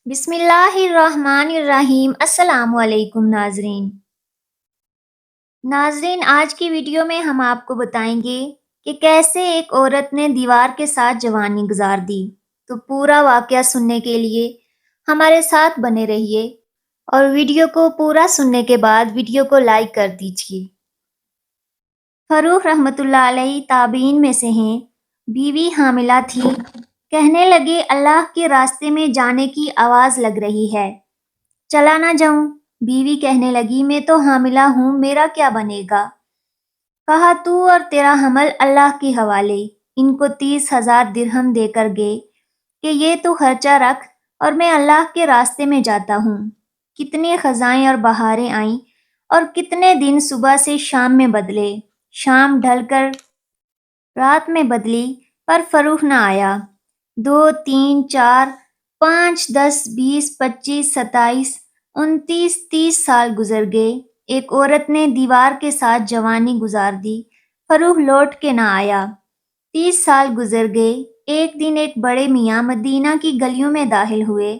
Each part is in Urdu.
بسم اللہ الرحمن الرحیم۔ السلام علیکم ناظرین، آج کی ویڈیو میں ہم آپ کو بتائیں گے کہ کیسے ایک عورت نے دیوار کے ساتھ جوانی گزار دی۔ تو پورا واقعہ سننے کے لیے ہمارے ساتھ بنے رہیے اور ویڈیو کو پورا سننے کے بعد ویڈیو کو لائک کر دیجیے۔ فروخ رحمۃ اللہ علیہ تابعین میں سے ہیں۔ بیوی حاملہ تھی، کہنے لگے اللہ کے راستے میں جانے کی آواز لگ رہی ہے، چلا نہ جاؤں؟ بیوی کہنے لگی میں تو حاملہ ہوں، میرا کیا بنے گا؟ کہا تو اور تیرا حمل اللہ کے حوالے۔ ان کو 30,000 درہم دے کر گئے کہ یہ تو خرچہ رکھ اور میں اللہ کے راستے میں جاتا ہوں۔ کتنے خزائیں اور بہاریں آئیں اور کتنے دن صبح سے شام میں بدلے، شام ڈھل کر رات میں بدلی، پر فروخ نہ آیا۔ 2 3 4 5 10 20 25 27 29 30 سال گزر گئے۔ ایک عورت نے دیوار کے ساتھ جوانی گزار دی، فروخ لوٹ کے نہ آیا۔ 30 سال گزر گئے۔ ایک دن ایک بڑے میاں مدینہ کی گلیوں میں داخل ہوئے،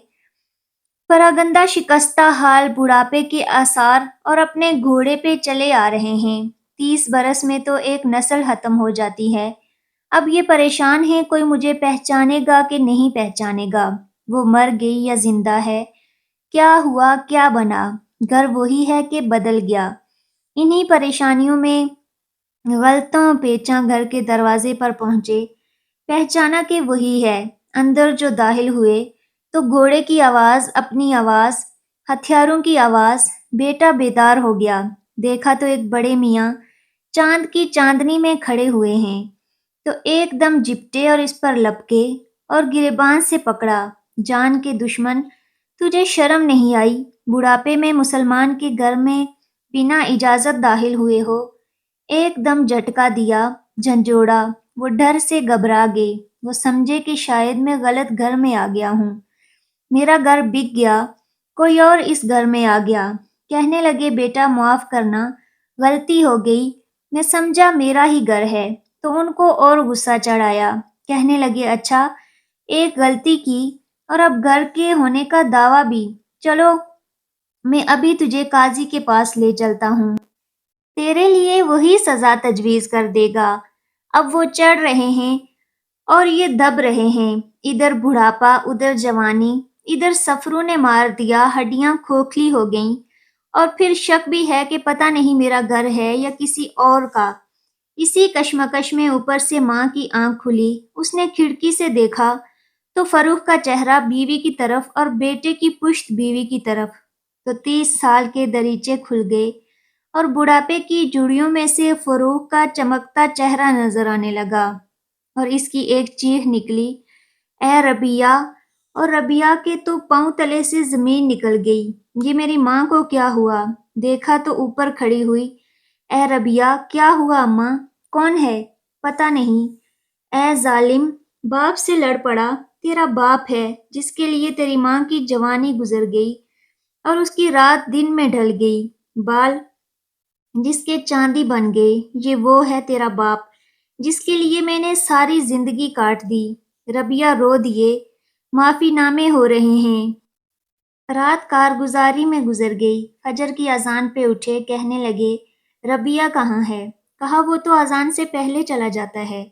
پراگندہ شکستہ حال، بڑھاپے کے آثار اور اپنے گھوڑے پہ چلے آ رہے ہیں۔ 30 برس میں تو ایک نسل ختم ہو جاتی ہے۔ اب یہ پریشان ہے کوئی مجھے پہچانے گا کہ نہیں پہچانے گا، وہ مر گئی یا زندہ ہے، کیا ہوا کیا بنا؟ گھر وہی ہے کہ بدل گیا؟ انہی پریشانیوں میں غلطوں پیچاں گھر کے دروازے پر پہنچے، پہچانا کہ وہی ہے۔ اندر جو داخل ہوئے تو گھوڑے کی آواز، اپنی آواز، ہتھیاروں کی آواز، بیٹا بیدار ہو گیا۔ دیکھا تو ایک بڑے میاں چاند کی چاندنی میں کھڑے ہوئے ہیں، تو ایک دم جپٹے اور اس پر لپکے اور گریبان سے پکڑا۔ جان کے دشمن، تجھے شرم نہیں آئی؟ بڑھاپے میں مسلمان کے گھر میں بنا اجازت داخل ہوئے ہو؟ ایک دم جھٹکا دیا، جھنجھوڑا۔ وہ ڈر سے گھبرا گئے، وہ سمجھے کہ شاید میں غلط گھر میں آ گیا ہوں، میرا گھر بک گیا، کوئی اور اس گھر میں آ گیا۔ کہنے لگے بیٹا معاف کرنا، غلطی ہو گئی، میں سمجھا میرا ہی گھر ہے۔ تو ان کو اور غصہ چڑھایا، کہنے لگے اچھا، ایک غلطی کی اور اب گھر کے ہونے کا دعویٰ بھی، چلو میں ابھی تجھے قاضی کے پاس لے چلتا ہوں، تیرے لیے وہی سزا تجویز کر دے گا۔ اب وہ چڑھ رہے ہیں اور یہ دب رہے ہیں، ادھر بڑھاپا، ادھر جوانی، ادھر سفروں نے مار دیا، ہڈیاں کھوکھلی ہو گئیں، اور پھر شک بھی ہے کہ پتہ نہیں میرا گھر ہے یا کسی اور کا۔ اسی کشمکش میں اوپر سے ماں کی آنکھ کھلی، اس نے کھڑکی سے دیکھا تو فروخ کا چہرہ بیوی کی طرف اور بیٹے کی پشت بیوی کی طرف، تو 30 سال کے دریچے کھل گئے اور بڑھاپے کی جڑیوں میں سے فروخ کا چمکتا چہرہ نظر آنے لگا، اور اس کی ایک چیخ نکلی، اے ربیہ! اور ربیہ کے تو پاؤں تلے سے زمین نکل گئی، یہ میری ماں کو کیا ہوا؟ دیکھا تو اوپر کھڑی ہوئی، اے ربیہ کیا ہوا اماں؟ کون ہے؟ پتہ نہیں۔ اے ظالم! باپ سے لڑ پڑا، تیرا باپ ہے جس کے لیے تیری ماں کی جوانی گزر گئی اور اس کی رات دن میں ڈھل گئی، بال جس کے چاندی بن گئے، یہ وہ ہے تیرا باپ جس کے لیے میں نے ساری زندگی کاٹ دی۔ ربیہ رو دیے، معافی نامے ہو رہے ہیں۔ رات کارگزاری میں گزر گئی، فجر کی اذان پہ اٹھے، کہنے لگے ربیہ کہاں ہے؟ کہا وہ تو اذان سے پہلے چلا جاتا ہے۔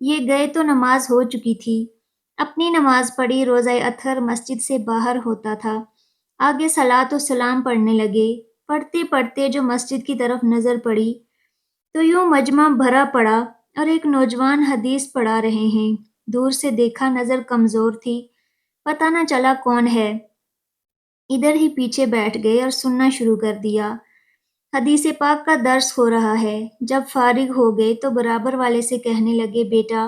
یہ گئے تو نماز ہو چکی تھی، اپنی نماز پڑھی، روزہ اطہر مسجد سے باہر ہوتا تھا، آگے صلاۃ و سلام پڑھنے لگے۔ پڑھتے پڑھتے جو مسجد کی طرف نظر پڑی تو یوں مجمع بھرا پڑا اور ایک نوجوان حدیث پڑھا رہے ہیں۔ دور سے دیکھا، نظر کمزور تھی، پتہ نہ چلا کون ہے۔ ادھر ہی پیچھے بیٹھ گئے اور سننا شروع کر دیا۔ حدیث پاک کا درس ہو رہا ہے۔ جب فارغ ہو گئے تو برابر والے سے کہنے لگے بیٹا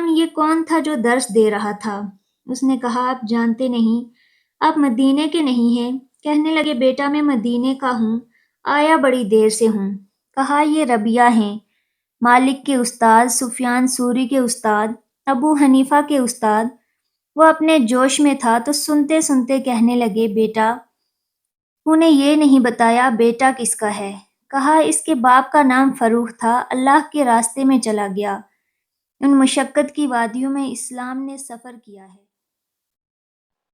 یہ کون تھا جو درس دے رہا تھا؟ اس نے کہا آپ جانتے نہیں، آپ مدینے کے نہیں ہیں؟ کہنے لگے بیٹا میں مدینے کا ہوں، آیا بڑی دیر سے ہوں۔ کہا یہ ربیہ ہیں، مالک کے استاد، سفیان ثوری کے استاد، ابو حنیفہ کے استاد۔ وہ اپنے جوش میں تھا تو سنتے سنتے کہنے لگے بیٹا انہیں یہ نہیں بتایا بیٹا کس کا ہے؟ کہا اس کے باپ کا نام فروخ تھا، اللہ کے راستے میں چلا گیا۔ ان مشقت کی وادیوں میں اسلام نے سفر کیا ہے۔